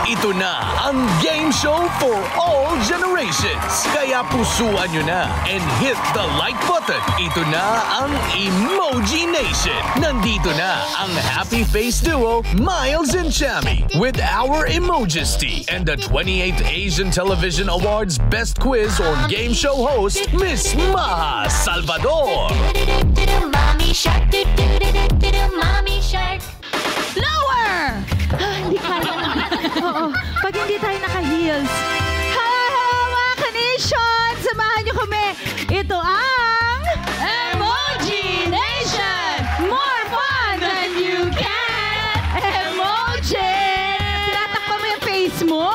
Ito na ang game show for all generations. Kaya pusuan nyo na and hit the like button. Ito na ang Emoji Nation. Nandito na ang happy face duo, Miles and Chammy, with our Emojisty and the 28th Asian Television Awards Best Quiz or Game Show host, Miss Maha Salvador. Mommy shark, mommy shark. Lower! Hindi kaya na. Oo, pag hindi tayo naka-heels. Hello, mga ka-nation! Samahan niyo kami. Ito ang Emoji Nation! More fun than you can! Emoji! Tinatakpa mo yung face mo.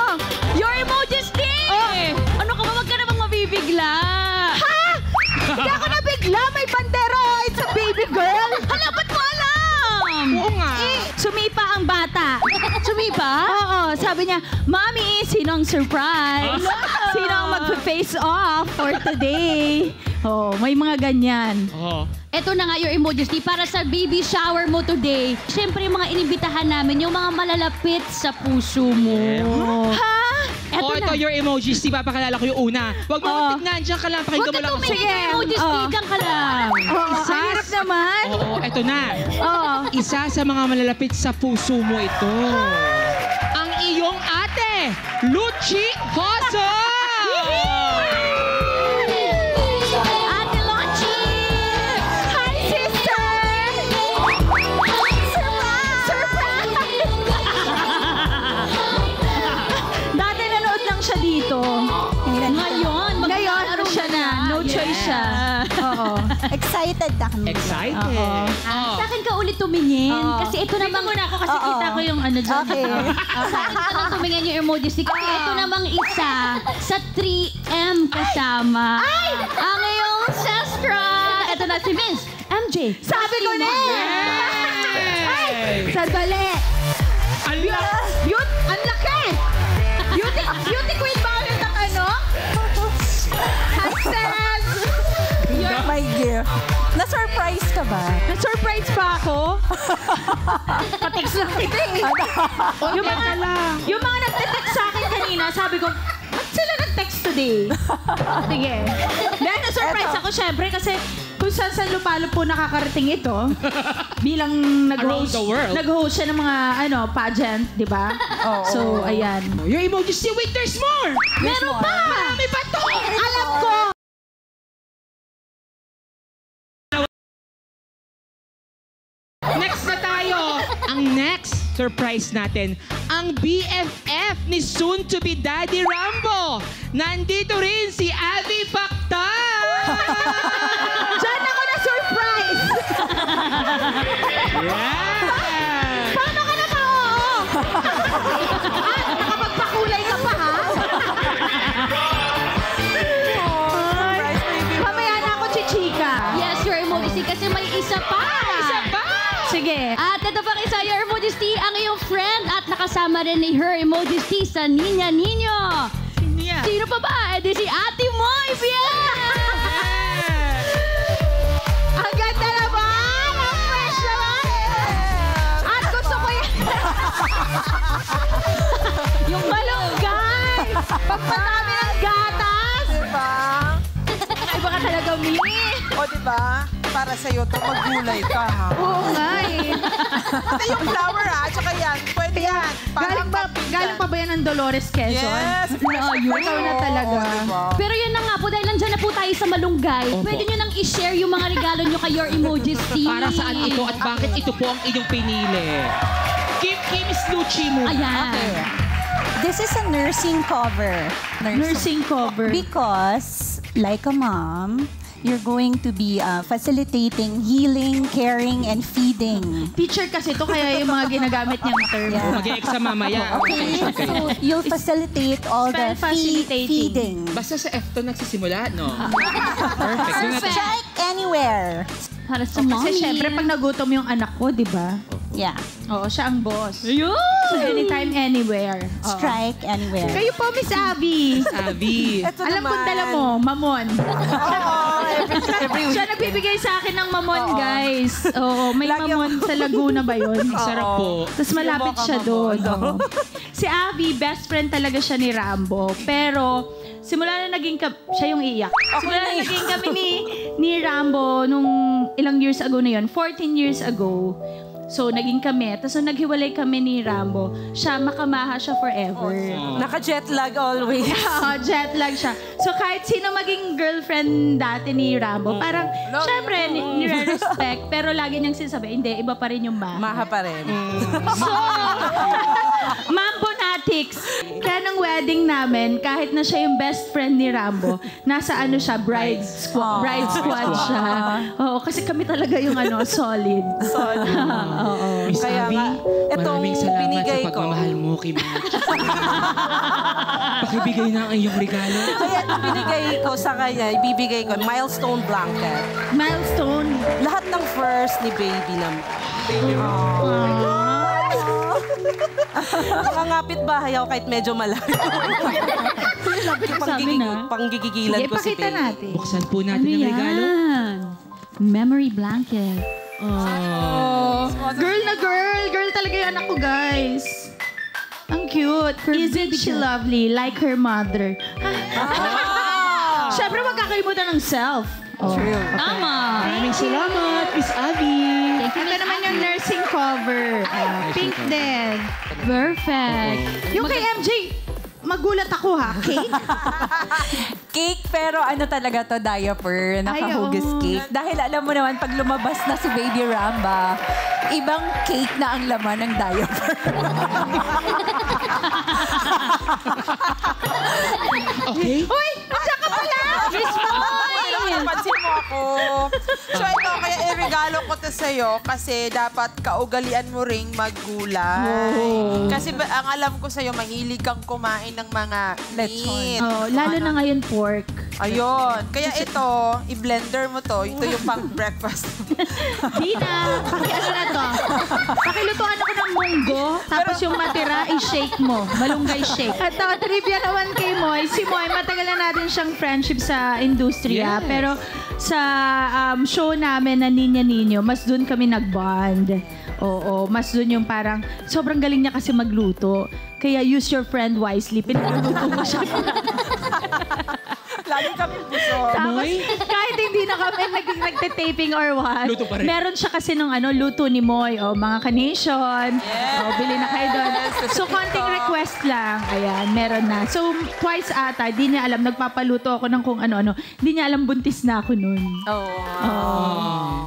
Your Emojisty! Oh, ano ka ba? Wag ka namang mabibigla. Ha? Hindi ako nabigla. May bandera. It's a baby girl. Hala, ba't mo alam? Oo nga. Sumipa ang bata. Sumipa? Oo. Sabi niya, Mommy, sinong surprise? Sino ang mag-face off for today? Oh, may mga ganyan. Oh. Eto na nga your emojis para sa baby shower mo today. Siyempre, yung mga inibitahan namin, yung mga malalapit sa puso mo. Ha? Ito your emojis. Papakalala ko yung una. Huwag mo tignan. Diyan ka lang. Pakinggan mo lang. Huwag ka tumingin yung emojis. Diyan ka lang. Ang hirap naman. Oo, eto na. Oo. Isa sa mga malalapit sa puso mo ito. Ang iyong ate, Luchi Hoso! Ate Lochi! Hi, sister! Surprise! Dati nanood lang siya dito. Ngayon, maglalaro siya na. No choice siya. Oo. Excited na kami. Excited. Sa akin ka ulit tumingin. Kasi ito namang... Muna ako kasi kita ko yung ano dyan. Okay. Sa akin ka lang tumingin yung emojis. Kasi ito namang isa sa 3M kasama. Ay! Ang iyong sestra. Ito na si Miss MJ. Sabi ko na Yay! Sandali. Ang laki! Beauty queen ba ulit ang ano? Hashtag! My gift. Na-surprise ka ba? Na-surprise pa ako? Patext lang kita eh. Yung mga nag-text sa akin kanina, sabi ko, ba't sila nag-text today? Sige. Dahil na-surprise ako syempre kasi kung saan lupalo po nakakarating ito, bilang Around the world. nag-host siya ng mga pageant, di ba? So, ayan. Your emojis. Wait, there's more! Meron pa! Marami pa to! Alam ko! Next na tayo. Ang next surprise natin, ang BFF ni soon-to-be Daddy Rambo. Nandito rin si Abby Pactan. Diyan ako na-surprise! Yeah! Paano ka naka-oo? Nakapagpakulay ka pa, ha? Mamaya na ako, chichika. Yes, your emojis kasi may isa pa. Sige. At ito pang isa, your emojis ang iyong friend at nakasama rin ni her emojis sa Niña Niño. Sino pa ba? Eh di si Ate Moy Ang ganda naman! Ang fresh naman! At gusto ko yung malunggay! Pagpatami ng gatas! Diba? Iba ka talaga, Mimi! O diba? Para sa'yo to, maggulay ka ha. Oo nga eh. Ito yung flower ha, tsaka yan. Pwede yan. Galing pa ba yan ng Dolores Quezon? Yes. Ikaw na talaga. Diba? Pero yun na nga po, dahil nandiyan na po tayo sa malunggay, pwede nyo nang i-share yung mga regalo nyo kay your emojis team. Para saan ito at bakit ito po ang inyong pinili? Kim Miss Luchi mo. Ayan. Okay. This is a nursing cover. Nursing cover. Because, like a mom, you're going to be facilitating healing, caring, and feeding. Teacher kasi to kaya yung mga ginagamit niyang term. Yeah. Mag-e-exam mamaya. Okay, so you'll facilitate all the Spell facilitating. feeding. Basta sa F to nagsisimula, no? Perfect. Doon na tayo. Strike anywhere. Para sa mommy. Kasi syempre pag nagutom yung anak ko, di ba? Yeah. Oo, siya ang boss. Ayun! So anytime, anywhere. Oo. Strike anywhere. Kayo po, Miss Abby. Sabi. Alam kong dala mo, mamon. every week. Siya nagbibigay sa akin ng mamon, guys. Oo, may Lagi mamon sa Laguna ba yun? Sarap po. Tapos malapit siya doon. Oo. Si Abby, best friend talaga siya ni Rambo. Pero, simula na naging siya yung iiyak. Simula na naging kami ni Rambo nung ilang years ago na yun, 14 years ago. So, naging kami. Tapos, nung naghiwalay kami ni Rambo, siya, makamaha siya forever. Naka-jet lag always. Oo, jet lag siya. So, kahit sino maging girlfriend dati ni Rambo, parang, syempre, nire-respect. Pero lagi niyang sinasabi, hindi, iba pa rin yung maha. Maha pa rin. So, Mambo Natics. Kaya ng wedding namin, kahit na siya yung best friend ni Rambo, nasa ano siya, bride squad siya. Oo, kasi kami talaga yung solid. Miss Kaya Abby, nga, etong maraming salamat binigay sa pagmamahal mo kay Match. Pakibigay na ang iyong regalo. Kaya itong binigay ko sa kanya, ibibigay ko, milestone blanket. Milestone. Lahat ng first ni baby naman. Nakangapit bahay ako kahit medyo malayo. Panggigigilan Sige, ko si pakita baby. natin. Buksan po natin ang regalo. Memory blanket. Girl na girl. Girl talaga yung anak ko, guys. Ang cute. Isn't she lovely? Like her mother. Siyempre, magkakalimutan ng self. True. Tama. Maraming salamat, Miss Abby. Ito naman yung nursing cover. Pink din. Perfect. Yung kay MJ, magulat ako ha. Cake? Cake, pero ano talaga to, diaper, nakahugas cake. Dahil alam mo naman, pag lumabas na si Baby Ramba, ibang cake na ang laman ng diaper. Okay? Uy! Nandiyan ka pala! Miss Moy! Napansin mo ako. So ito, kaya i-regalo ko to sa'yo kasi dapat kaugalian mo ring maggulay. Kasi ang alam ko sa'yo, mahilig kang kumain ng mga meat. Oh, lalo na ngayon pork. Ayun. Kaya ito, i-blender mo to. Ito yung pang-breakfast. Dina, pakiano na to. Pakilutuan ako ng munggo, tapos yung matira, i-shake mo. Malunggay shake. At trivia naman kay Moy. Si Moy, matagal na natin siyang friendship sa industriya. Yes. Pero sa show namin na Niña Niño, mas doon kami nag-bond. Oo, mas doon yung parang, sobrang galing niya kasi magluto. Kaya use your friend wisely. Pinagluluto mo siya. Lagi kami puso. Tapos, kahit hindi na kami nagte-taping or what, Luto pa rin. meron siya kasi nung luto ni Moy, mga Carnation. Bili na kayo doon. So, konting request lang. Ayan, meron na. So, twice ata, di niya alam, nagpapaluto ako ng kung ano-ano. Di niya alam, buntis na ako nun.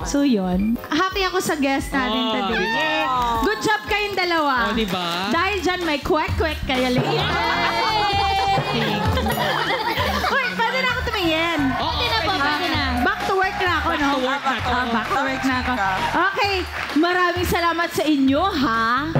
So, yun. Happy ako sa guest natin today. Yay! Good job kayong dalawa. O, diba? Dahil dyan, may kwek-kwek kaya lang. Uy, pwede na ako tumingin. Pwede na po, pwede na. Back to work na ako, no? Back to work na ako. Okay, maraming salamat sa inyo, ha?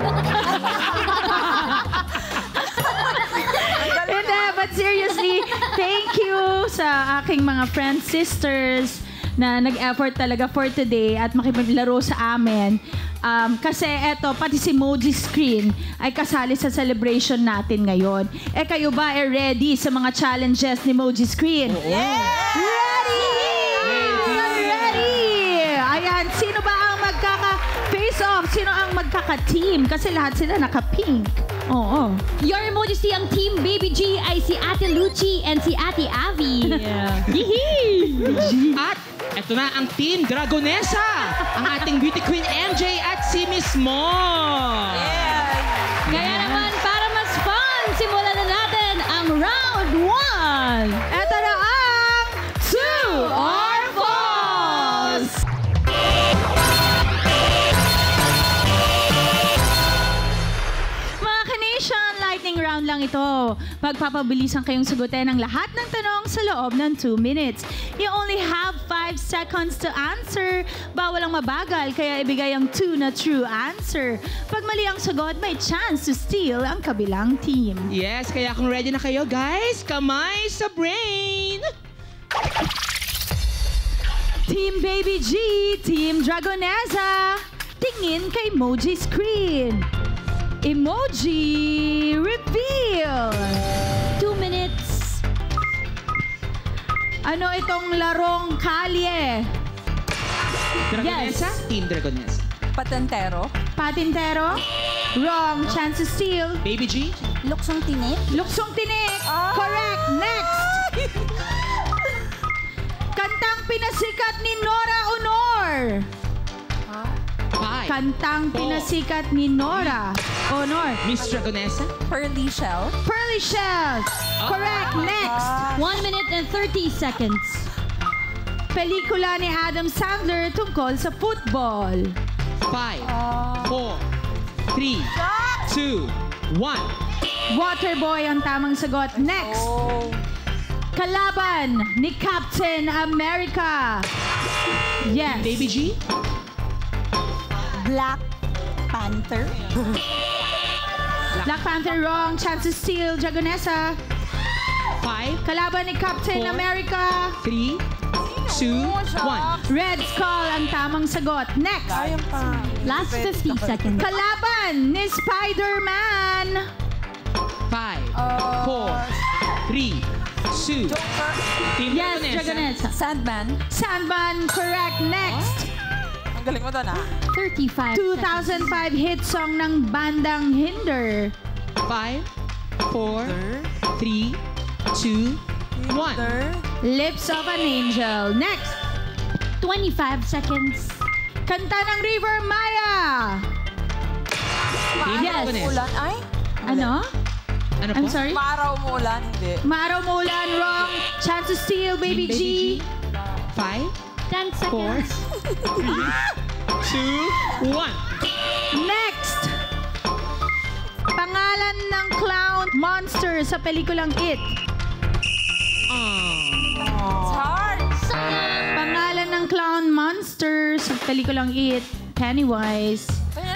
Hindi, but seriously, thank you sa aking mga friends, sisters, na nag-effort talaga for today at makipaglaro sa amin. Kasi eto, pati si Moji Screen ay kasali sa celebration natin ngayon. Kayo ba ready sa mga challenges ni Moji Screen? Ready! Ready! Ayan, sino ba ang magkaka-face off? Sino ang magkaka-team? Kasi lahat sila naka-pink. Oo. Your Majesty, ang Team Baby G ay si Ate Luchi and si Ate Avi. At eto na ang Team Dragonesa, ang ating beauty queen MJ at si Miss Mo. Kaya naman, para mas fun, simulan na natin ang round 1. Eto na ang Two or False! Mga Ka-Nation, lightning round lang ito. Magpapabilisan kayong sagutin ang lahat ng tanong sa loob ng 2 minutes. You only have 5 seconds to answer. Bawal ang mabagal, kaya ibigay ang 2 na true answer. Pag mali ang sagot, may chance to steal ang kabilang team. Yes, kaya kung ready na kayo, guys, kamay sa brain! Team Baby G, Team Dragonesa, tingin kay Moji Screen. Emoji reveal! 2 minutes. Ano itong larong kalye? Dragonesa, Team Dragonesa. Patentero. Patintero? Wrong. Chance to steal. Baby G? Luksong tinik. Luksong tinik. Correct. Next. Kantang pinasikat ni Nora Honor. 5. Kantang pinasikat ni Nora Honor. Miss Dragonesa? Pearly Shell. Pearly Shells. Correct. Next. 1 minute and 30 seconds. Pelikula ni Adam Sandler tungkol sa football. 5, 4, 3, 2, 1. Waterboy ang tamang sagot. Next. Kalaban ni Captain America. Yes. Baby G? Black Panther. Black Panther wrong. Chance to steal. Dragonesa. 5, Kalaban ni Captain Four. America. 3, 2, 1. Red Skull ang tamang sagot. Next. Last 50 seconds. Kalaban ni Spider-Man. 5, 4, 3, 2. Team Yes, Dragonesa. Dragonesa. Sandman. Sandman, correct. Next. Ang galing mo doon, 35 seconds. 2005 hit song ng bandang Hinder. 5, 4, 3, 2, 1. Lips of an Angel. Next. 25 seconds. Kanta ng River Maya. Team Yes. Dragonesa. Ulan, ay? Ano? Ano po? I'm sorry? Maaraw mo ulan, hindi. Maaraw Maulan, wrong. Chance to steal, Baby G. 5, 10 4, seconds. 3, 2, 1. Next. Pangalan ng clown monster sa pelikulang It. It's hard. Pangalan ng clown monster sa pelikulang It. Pennywise.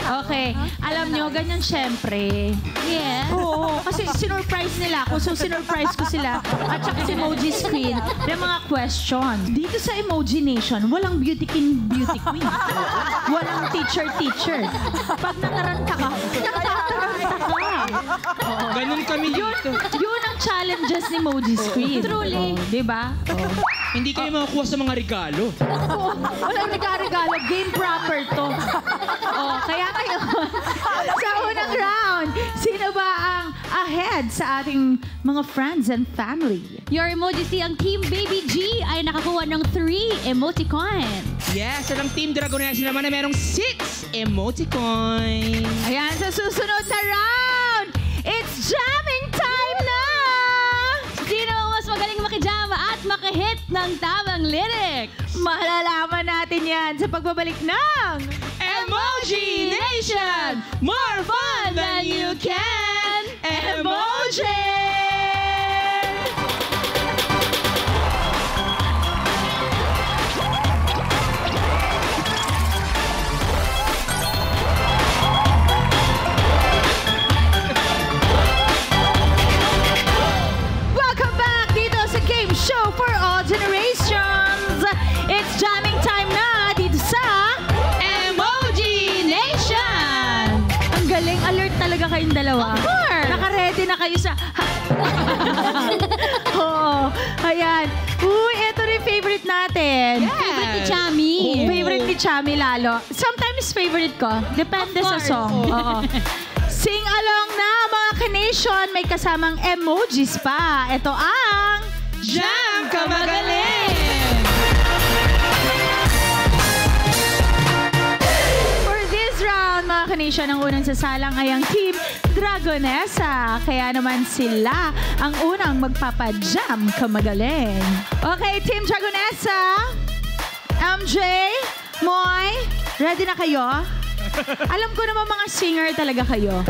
Okay. Alam nyo, ganyan syempre. Yeah. Oo, kasi sinurprise nila ako. So, sinurprise ko sila. At saka si Emoji Screen. May mga question. Dito sa Emoji Nation, walang beauty king, beauty queen. Walang teacher. Pag nangaranta ka, nakataranta ka. Ganun kami dito. Yun ang challenges ni Emoji Screen. Truly. Diba? Hindi kayo makakuha sa mga regalo. Oo, walang nagregalo. Game proper to. Kaya ngayon, sa unang round, sino ba ang ahead sa ating mga friends and family? Your emoji ang Team Baby G ay nakakuha ng 3 emoticons. Yes, at ang Team Dragonesa naman na merong 6 emoticons. Ayan, sa susunod na round, it's jamming time na! Sino ang mas magaling makijama at makahit ng tamang lyrics? Malalaman natin yan sa pagbabalik ng Emoji Nation! More fun than you can! Emoji! Welcome back dito sa Game Show for All Generations. It's jamming time na dito sa Emoji Nation! Ang galing, alert talaga kayong dalawa. Of course! Naka-ready na kayo sa... Oo, ayan. Uy, ito rin favorite natin. Favorite ni Chami. Favorite ni Chami lalo. Sometimes favorite ko. Depende sa song. Oo. Sing along na mga ka-nation. May kasamang emojis pa. Ito ang... Jam ka magaling! For this round, mga ka-nation, ang unang sasalang ay ang Team Dragonesa. Kaya naman sila ang unang magpapa-jam kamagaling. Okay, Team Dragonesa, MJ, Moy, ready na kayo? Alam ko naman mga singer talaga kayo.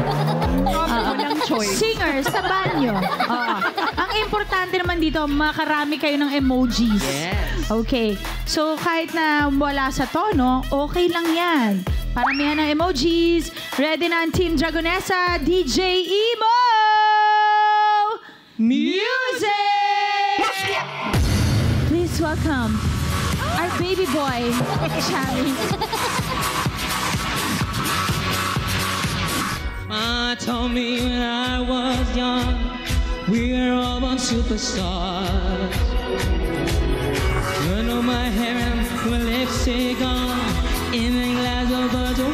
Walang choice. Singer sa banyo. Oo. Ang importante naman dito, makarami kayo ng emojis. Yes. Okay. So, kahit na wala sa tono, okay lang yan. Paramihan ng emojis. Ready na ang Team Dragonesa, DJ Emo! Music! Please welcome our baby boy, Chami. Ma told me when I was young, we were all born superstars. Turn on my hair and my lipstick on, in the glass of bottle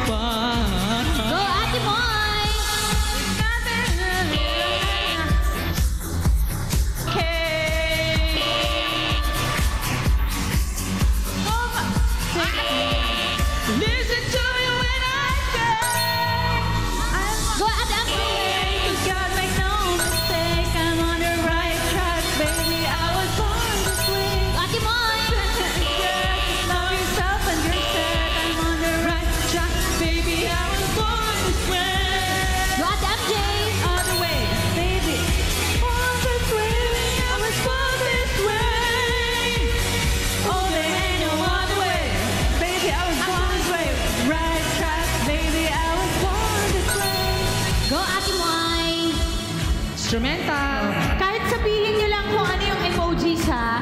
instrumental. Kahit sabihin niyo lang kung ano yung emojis, ha?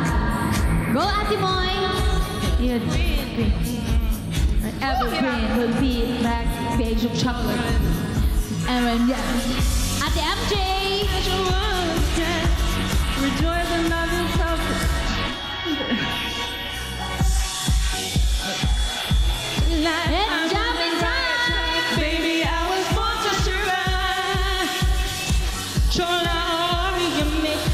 Go, Ate Moy! Yun. Evergreen will be black beige of chocolate. And when, yeah. Ate MJ! Rejoice and love yourself. It's jumping time! Baby, I was born to survive.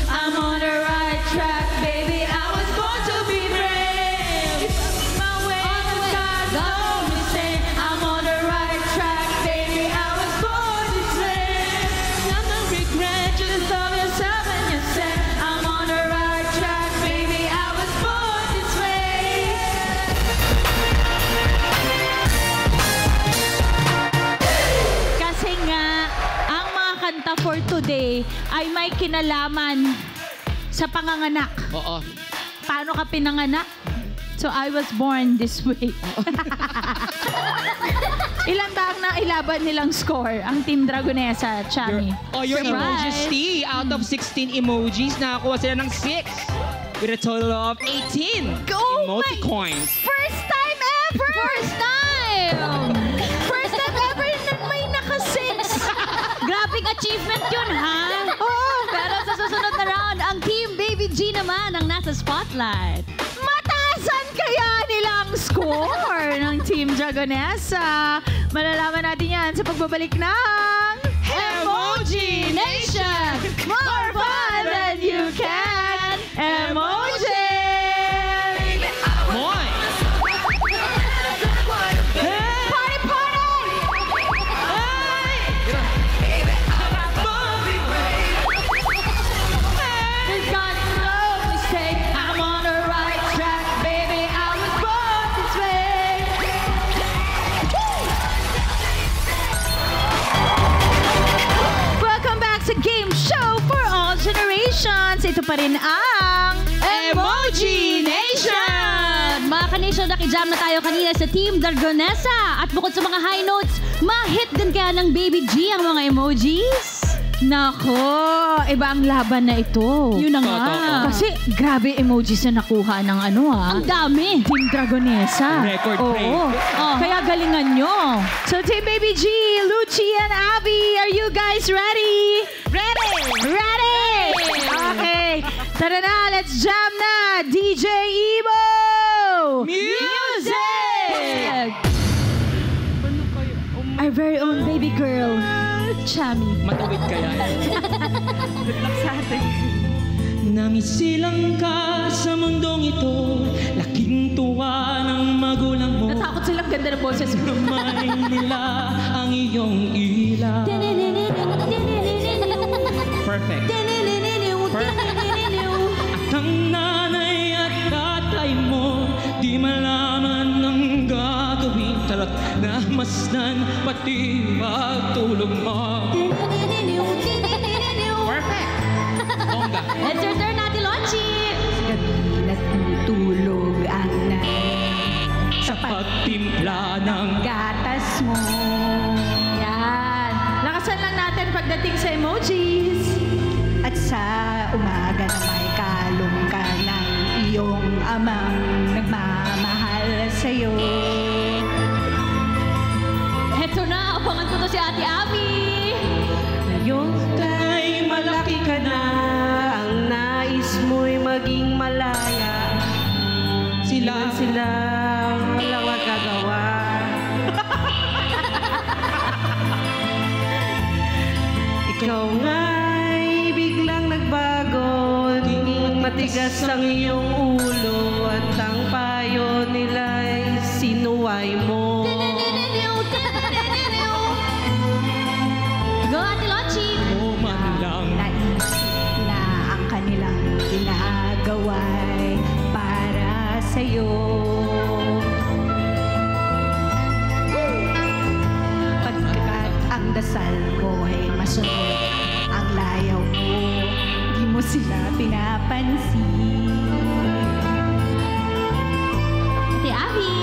I'm on the right track, baby. I was born to be brave. My way is God's own mistake. I'm on the right track, baby. I was born this way. Nothing regret, just love yourself and you say, I'm on the right track, baby. I was born this way. Kasi nga, ang mga kanta for today ay may kinalaman sa panganganak. Oo. Paano ka pinanganak? So I was born this way. Ilan ba ang nailaban nilang score? Ang Team Dragonesa, Chami. Your Surprise! emojis, T. Out of 16 emojis, nakakuha sila ng 6. With a total of 18 emoticons. First time ever! First time! First time ever na may naka-6. Graphic achievement yun, ha? Pero sa susunod na round, ang Team Baby G naman ang nasa spotlight. Mataasan kaya nilang score ng Team Dragonesa? Malalaman natin yan sa pagbabalik ng Emoji Nation! More fun than you can! Emoji! Moy! Party, party! There's got no mistake. I'm on the right track, baby. I was born this way. Welcome back sa Game Show for All Generations. Ito pa rin ang Emoji Nation! Mga ka-nation, nakijam na tayo kanina sa Team Dragonesa. At bukod sa mga high notes, ma-hit din kaya ng Baby G ang mga emojis? Nako, iba ang laban na ito. Yun na nga. Totoo. Kasi grabe emojis na nakuha ng ano Ang dami. Team Dragonesa. Record break. Oo. Kaya galingan nyo. So Team Baby G, Lucci and Abby, are you guys ready? Ready! Ready! Okay. Tara na, let's jam na. DJ Ebo! Music! Our very own baby girl, Chami. Matawid kaya. Good luck sa atin. Namisilang ka sa mundong ito, laking tuwa ng magulang mo. Natakot silang ganda ng boses ko. Gamay nila ang iyong ilaw. Perfect. At ang nanay at tatay mo, di malaman ng gagawin. Tarat na masdan, pati pagtulog mo. Perfect. Bongga. It's your turn, Ate Lonchi. Gabi natutulog ang Sa pagtimpla ng gatas mo. Yan. Lakasan lang natin pagdating sa emojis. At sa umaga na may kalong ka ng iyong amang nagmamahal sa'yo. Eto na, abangan ko to si Ate Abby. Ngayon kay malaki ka na, ang nais mo'y maging malaya. sila. Walang magagawa. Ikaw nga'y biglang nagbago, matigas ang iyong ulo, at ang payo nila'y sinuway mo. Go, Ate Lonchi. O man lang. Naisip na ang kanilang ginagawa'y para sa'yo. Pagkat ang dasal mo ay masunod, ang layaw mo, di mo sila pinapansin. Ate Abby.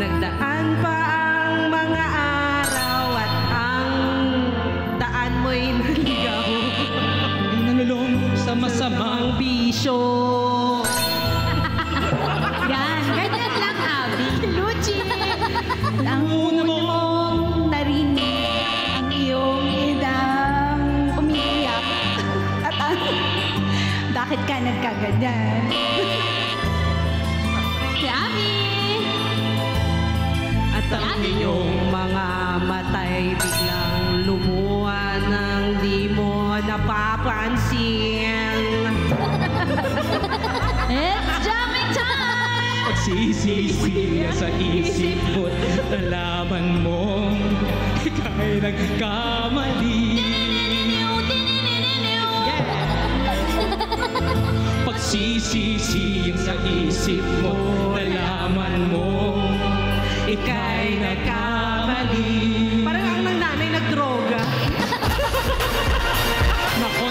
Nagdaan pa ang mga araw at ang daan mo'y naligaw. Pagsisisiya sa isip mo't nalaman mo ika'y nagkamali. Pagsisisiya sa isip mo nalaman mo ika'y nagkamali. Parang ang nang nanay nagdroga. Nako.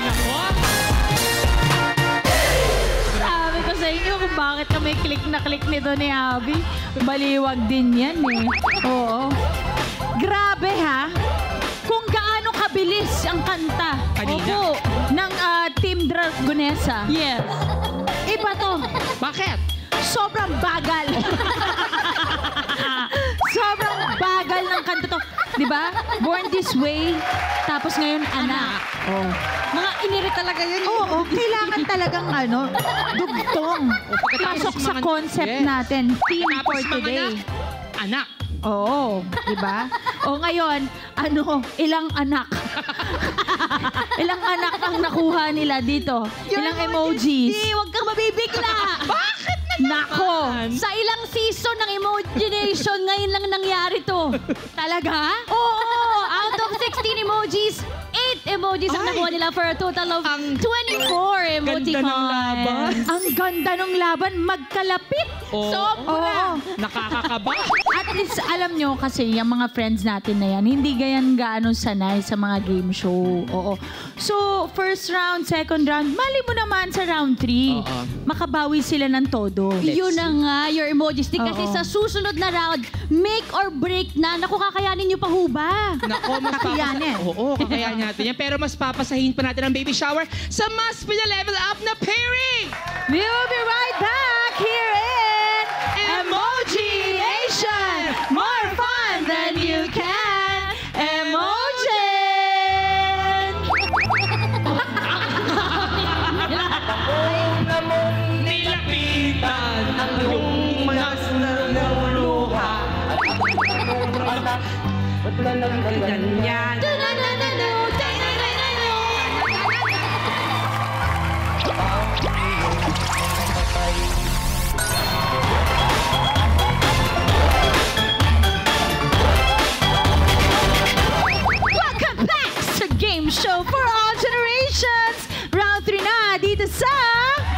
Sabi ko sa inyo kung bakit kami click na click nito ni Abby. Baliwag din yan eh. Oo. Grabe ha. Kung gaano kabilis ang kanta. Kanina. Opo. Ng Team Dragonesa. Yes. Iba to. Bakit? Sobrang bagal. Sobrang bagal ng kanta to. Diba? Born This Way. Tapos ngayon, Anak. Oh. Mga inirit talaga yun. Oo, kailangan talagang dugtong. Pasok sa concept natin. Theme for today. Anak. Oo, di ba? O ngayon, ilang anak? Ilang anak ang nakuha nila dito? Ilang emojis? Huwag kang mabibigla. Bakit Nako! Sa ilang season ng Emogination, ngayon lang nangyari to. Talaga? Oo! Out of 16 emojis, 8 emojis ang nakuha nila for a total of 24 emoticons. Ganda ng laban. Ang ganda ng laban, magkalapit. Oo. Sobra. Nakakakaba. At least, alam nyo kasi, yung mga friends natin na yan, hindi gayan gaano sanay sa mga game show. Oo. So, first round, second round, mali mo naman sa round 3. Oo. Makabawi sila ng todo. Yun na nga, your emojis. Kasi Oo. sa susunod na round, make or break na. Naku, kakayanin nyo pa ho ba? Nako, mas Kakayanin. Oo, kakayanin natin yan. Pero mas papasahin pa natin ang baby shower sa mas pina-level up na pairing! We'll be right back here in Emoji Nation. More fun than you can imagine. Nilapitan ang iyong mga naluluha. Ba't ka lang ganyan? Welcome back sa Game Show for All Generations. Round 3 na dito sa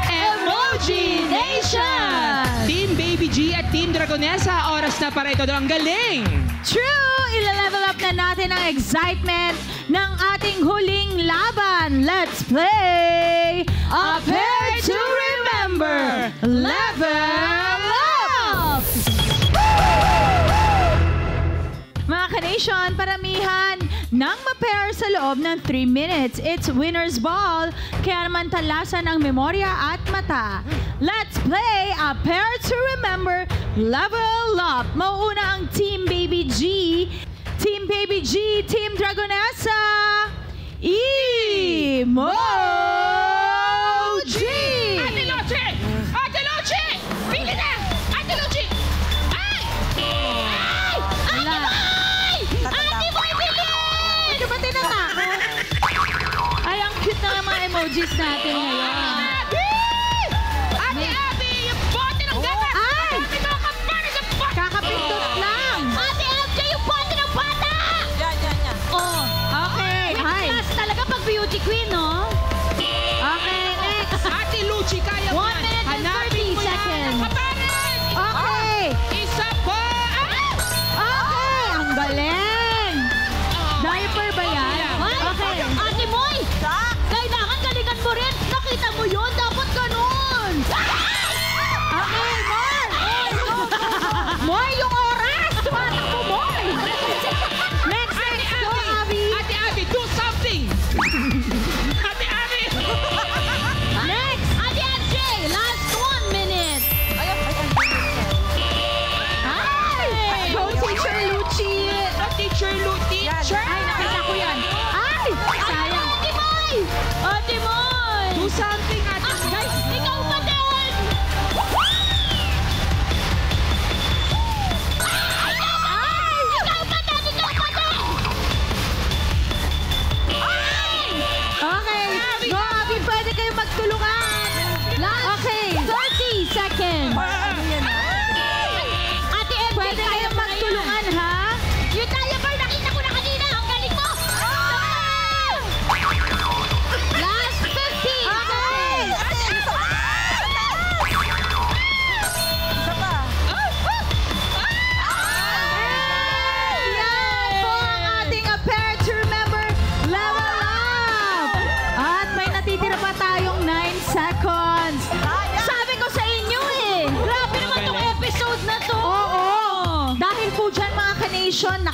Emoji Nation. Team Baby G at Team Dragonesa, oras na para ito. Ang galing! True! Ila-level up na natin ang excitement ng ating huling laban. Let's play A Pair to Remember. Level up! Mga ka-nation, paramihan nang ma-pair sa loob ng 3 minutes. It's winner's ball, kaya naman talasan ang memorya at mata. Let's play A Pair to Remember. Level up! Mauuna ang Team Baby G. Team Baby G, Team Dragonesa. Emoji! Ate Loche! Ate Loche! Pili na! Ate Loche! Ay! Ay! Wala. Ate Boy, bilis! Dumating na nga. Ay, ang cute na mga emojis natin ngayon. Ate Abby! Yung bote ng gatas! Ay! Ate mo kapari sa bote! Kakapindot lang. Ate MJ, yung bote ng bata! Yan. Oh, Okay, hi. class talaga pag beauty queen, no? Okay, next. Ate Luchi, kaya 1 mo yan. minute and Hanapin 30 mo yan ang seconds. kapares! Okay. Isa pa! Okay, ang galing. Diaper ba yan? Ay, Okay. Ate Moy! Kailangan galingan mo rin. Nakita mo yun, dapat ganun. Okay, Moy. Moy, yung oras. Tumatakbo, Moy. Next, go, Abby. Ate Abby, do something!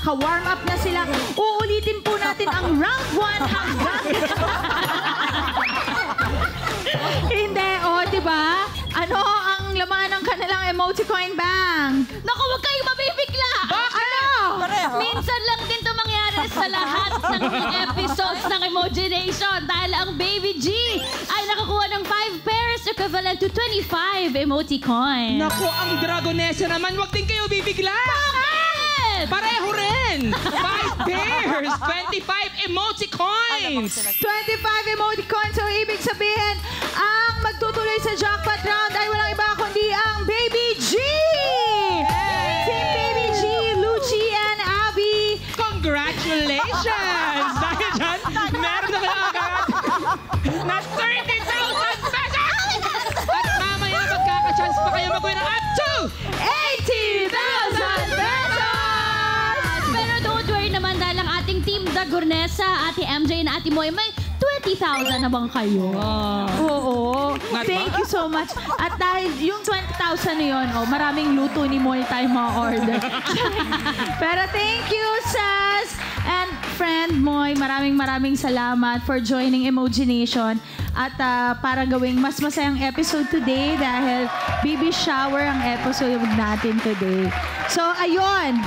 naka-warm up na sila. Uulitin po natin ang round 1 hanggang... Hindi, diba? Ano ang laman ng kanilang emoticon bank? Naku, huwag kayong mabibigla! Ano? Minsan lang din ito mangyari sa lahat ng episodes ng Emoji Nation dahil ang Baby G ay nakakuha ng 5 pairs equivalent to 25 emoticons. Naku, ang Dragonesa naman, wag din kayo bibigla! Bakit? Pareho rin! 5 pairs, 25 emoticons! 25 emoticons. So, ibig sabihin, ang magtutuloy sa jackpot round ay walang iba kundi ang Baby G! Team Baby G, Lucci and Abby. Congratulations! Dahil dyan, meron na kayo agad na 30,000 pesos! At mamaya magkaka-chance pa kayo mag-win ng up to 80,000 pesos! Pero don't worry naman dahil ang ating Team Dagornesa, Ate MJ na Ate Moy, may 20,000 na bang kayo? Oo. Thank you so much. At dahil yung 20,000 na yun, maraming luto ni Moy tayo ma-order. Pero thank you, Sas! And friend Moy, maraming salamat for joining Emoji Nation. At para gawing mas masayang episode today dahil baby shower ang episode natin today. So, ayun.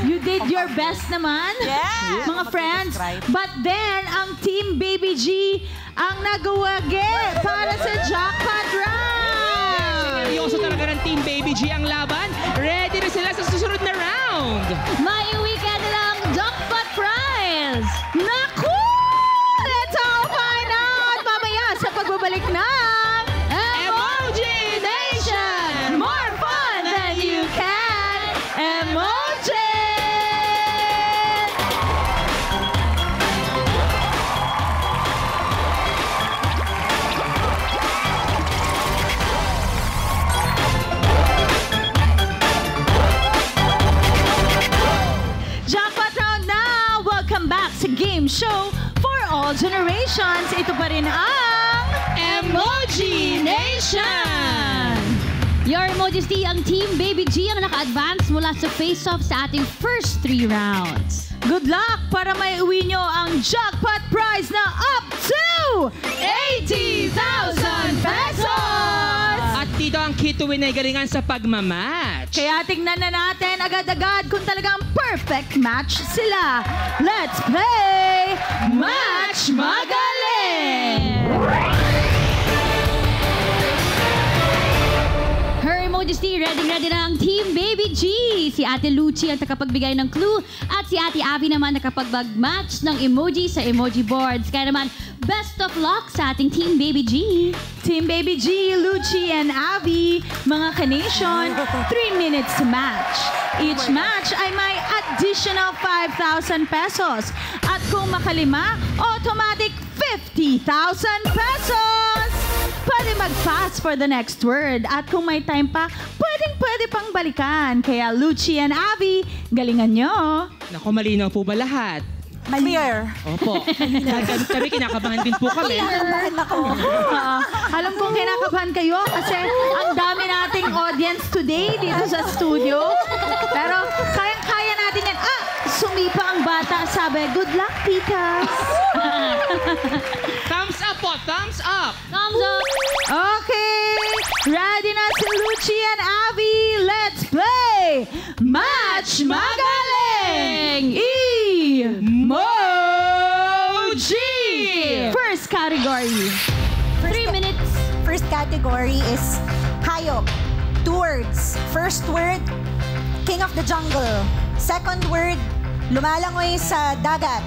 You did your best naman, mga friends. But then, ang Team Baby G ang nagawagi para sa jackpot round. Seryoso talaga ng Team Baby G ang laban. Ready na sila sa susunod na round. Maiuwi ka nilang jackpot prize! Naku! Let's all find out mamaya sa pagbabalik ng Emoji Nation! More fun than you can emoji! Jackpot round na! Welcome back sa Game Show for All Generations. Ito pa rin ang Emoji Nation! Your emojis ang Team Baby G ang naka-advance mula sa face-off sa ating first 3 rounds. Good luck para may uwi nyo ang jackpot prize na up to 80,000 pesos! At dito ang key to win ay galingan sa pagmamatch. Kaya tingnan na natin agad-agad kung talagang perfect match sila. Let's play Match Magaling! Her emojis ready na ang Team Baby G. Si Ate Lucci ang nakapagbigay ng clue at si Ate Abby naman nakapag-match ng emoji sa emoji boards. Kaya naman, best of luck sa ating Team Baby G. Team Baby G, Lucci, and Abby, mga ka-nation, 3 minutes to match. Each match ay may additional 5,000 pesos. At kung makalima, automatic 50,000 pesos! Pwede mag-pass for the next word. At kung may time pa, pwede pang balikan. Kaya Lucci and Abby, galingan nyo. Naku, malinaw po ba lahat? Clear. Opo. Kami kinakabahan din po kami. Alam kong kinakabahan kayo kasi ang dami nating audience today dito sa studio. Pero kayang-kaya natin yan. Sumipa ang bata. Sabi, good luck, titas. Thumbs up po! Thumbs up! Thumbs up! Okay. Ready na si Lucci and Abby. Let's play Match Magaling! Emoji! First category. 3 minutes. First category is hayop. 2 words. First word, king of the jungle. Second word, lumalangoy sa dagat.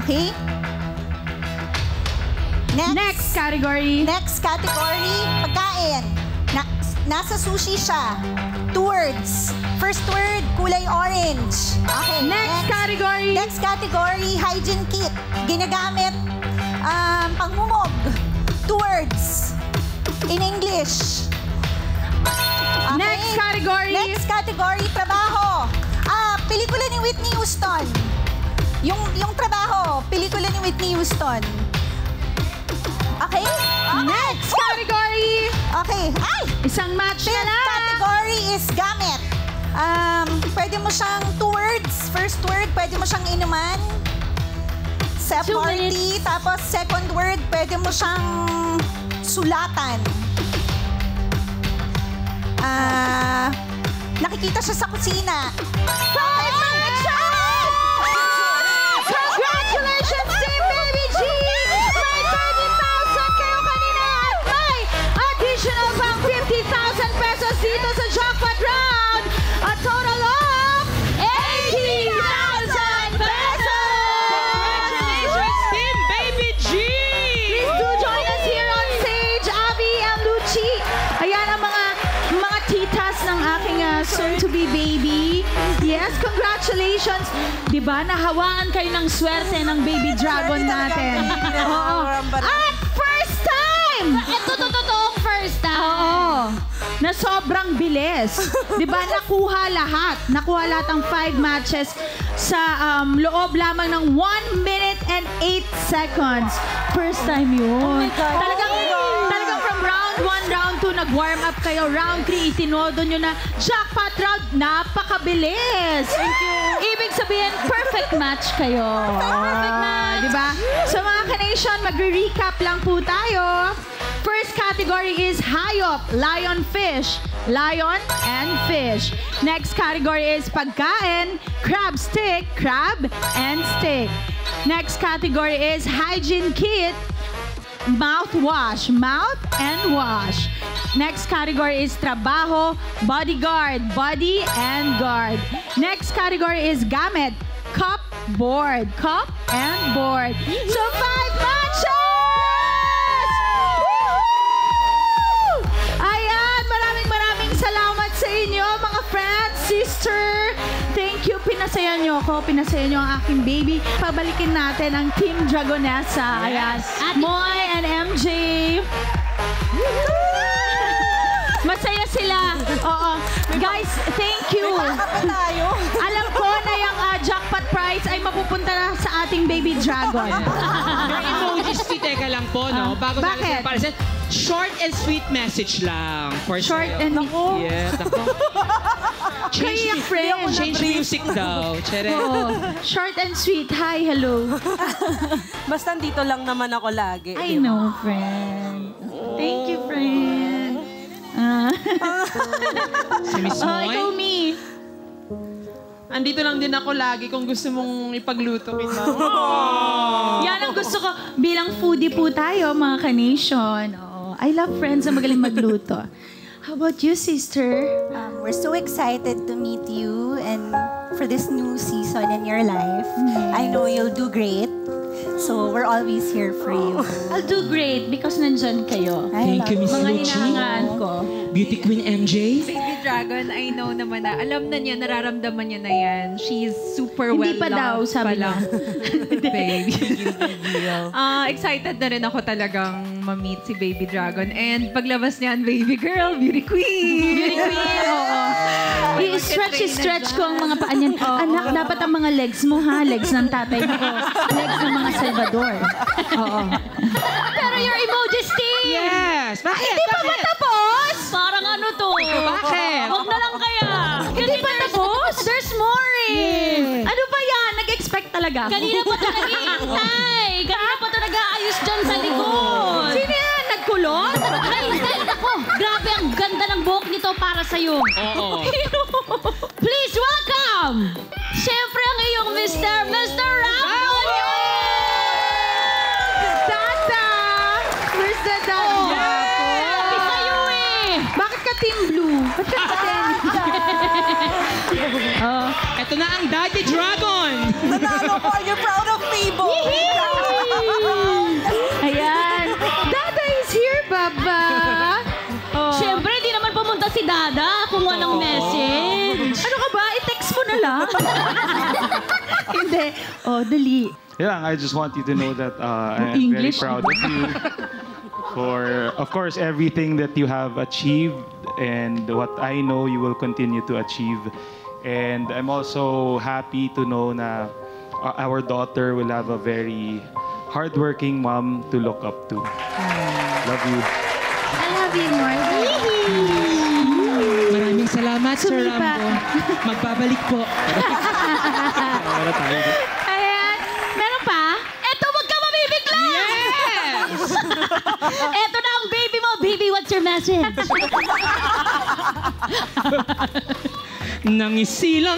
Okay? Next category. Next category, pagkain. Nasa sushi siya. 2 words. First word, kulay orange. Okay. Next category. Next category, hygiene kit. Ginagamit, pangmumog. 2 words. In English. Okay. Next category. Next category, trabaho. Pelikula ni Whitney Houston. Yung trabaho, pelikula ni Whitney Houston. Okay? Next category. Okay. Ay! Isang match na Fifth lang. category is gamit. Pwede mo siyang 2 words. First word, pwede mo siyang inuman. Sa 2 party. minutes. Tapos second word, pwede mo siyang sulatan. Nakikita siya sa kusina. Congratulations, Team Baby G! May 30,000 kayo kanina at may additional pang 50,000 pesos dito sa jackpot round. A total of 80,000 pesos! Congratulations, Team Baby G! Please do join us here on stage, Abby and Lucci. Ayan ang mga titas ng aking soon-to-be baby. Yes, congratulations. Diba, nahawaan kayo ng swerte ng baby dragon natin. Oo. At first time! Ito totoong first time. Oo. Na sobrang bilis. Diba, nakuha lahat. Nakuha lahat ang 5 matches sa loob lamang ng 1 minute and 8 seconds. First time yun. Talagang from round 1, round 2, nag-warm up kayo. Round 3, itinodo nyo na jackpot round. Napakabilis. Thank you. Ibig sabihin, perfect match kayo. Perfect match. Diba? So mga ka-nation, magre-recap lang po tayo. First category is hayop, lion, fish. Lion and fish. Next category is pagkain, crab stick, crab and stick. Next category is hygiene kit, mouthwash, mouth and wash. Next category is trabaho, bodyguard, body and guard. Next category is gamit, cup, board, cup and board. So 5 matches! Woo! Ayan, maraming salamat sa inyo mga friends, sister. Thank you, pinasaya nyo ako, pinasaya nyo ang aking baby. Pabalikin natin ang Team Dragonessa. Ayan, Moy and MJ. Masaya sila. Oo. Guys, thank you. Alam ko na yung jackpot prize ay mapupunta na sa ating baby dragon. Your emojis, teka lang po, no? Bago bakit? Short and sweet message lang. For Short sa'yo. and... Ako. Yes, ako. Change music daw. Oo. Short and sweet. Hi, hello. Basta dito lang naman ako lagi. I know, friend. Thank you, friend. Si Miss Moy? Ikaw, me. Andito lang din ako lagi kung gusto mong ipagluto kita. Yan ang gusto ko. Bilang foodie po tayo, mga ka-nation. I love friends na magaling magluto. How about you, sister? We're so excited to meet you and for this new season in your life. I know you'll do great. So, we're always here for you. I'll do great because nandyan kayo. Thank you, Miss Mga Lucci. hinahangaan ko. Beauty Queen MJ? Baby Dragon, I know naman na, alam na niya, nararamdaman niya na yan. She's super Hindi well pa daw, loved sabi pa lang. Baby. Excited na rin ako talagang ma-meet si Baby Dragon. And paglabas niyan, baby girl, beauty queen. Beauty queen, oo. I-stretch ko ang mga paa niyan. Anak, dapat ang mga legs mo, ha? Legs ng tatay mo. Legs ng mga Salvador. Oo. Pero your emojis, team! Yes! Bakit? Hindi pa ba tapos? Parang ano to? Bakit? Huwag na lang kaya. Hindi pa tapos? There's more eh. Ano ba yan? Nag-expect talaga ako. Kanina pa ito nag-iintay. Kanina pa ito nag-aayos dyan sa likod. Sino yan? Nagkulot? Ay, ako. Grabe, ang ganda ng buhok nito para sa'yo. Oo. Please welcome! Siyempre ang iyong Mr. Ramon! Tata! Where's the dad? Happy sa'yo eh! Bakit ka team blue? Ba't ka Ito na ang Daddy Dragon! Nanalo ko! Are you proud of me, boy? Ayan. Dada is here, Baba. Siyempre, di naman pumunta si Dada kung walang message. Ano ka ba? I-text mo na lang. Hindi. Dali. Yeah, I just want you to know that I am English. very proud of you for, of course, everything that you have achieved and what I know you will continue to achieve. And I'm also happy to know na our daughter will have a very hardworking mom to look up to. Love you. I love you more. Maraming salamat. sumipa. Magbabalik po. Ayan. Meron pa? Eto, wag ka mabibigla! Yes! Eto na ang baby mo. Baby, what's your message? Nangisilang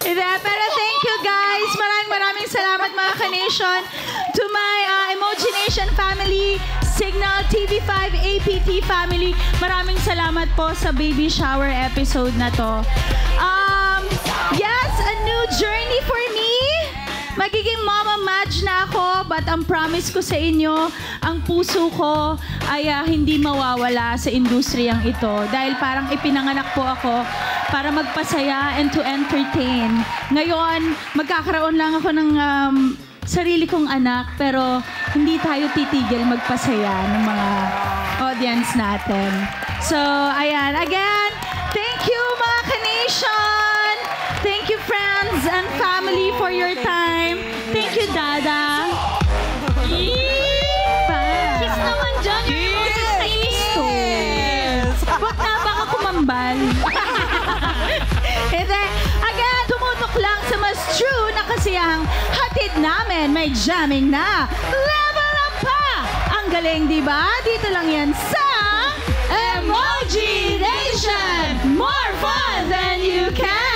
Pero thank you guys. Maraming salamat mga ka-nation. To my Emoji Nation family, Signal TV5 APT family, maraming salamat po sa baby shower episode na to. Yes, a new journey for me. Magiging mama match na ako, but ang promise ko sa inyo, ang puso ko ay hindi mawawala sa industriyang ito. Dahil parang ipinanganak po ako para magpasaya and to entertain. Ngayon, magkakaroon lang ako ng sarili kong anak, pero hindi tayo titigil magpasaya ng mga audience natin. So, ayan. Again, thank you mga ka-nation! Thank you friends and family for your time. Thank you, Dada. Kiss naman dyan. Yes! Wag na baka kumambal. And then, again, tumutok lang sa mas true na kasiyang hatid namin. May jamming na. Level up pa! Ang galing, di ba? Dito lang yan sa Emoji Nation. More fun than you can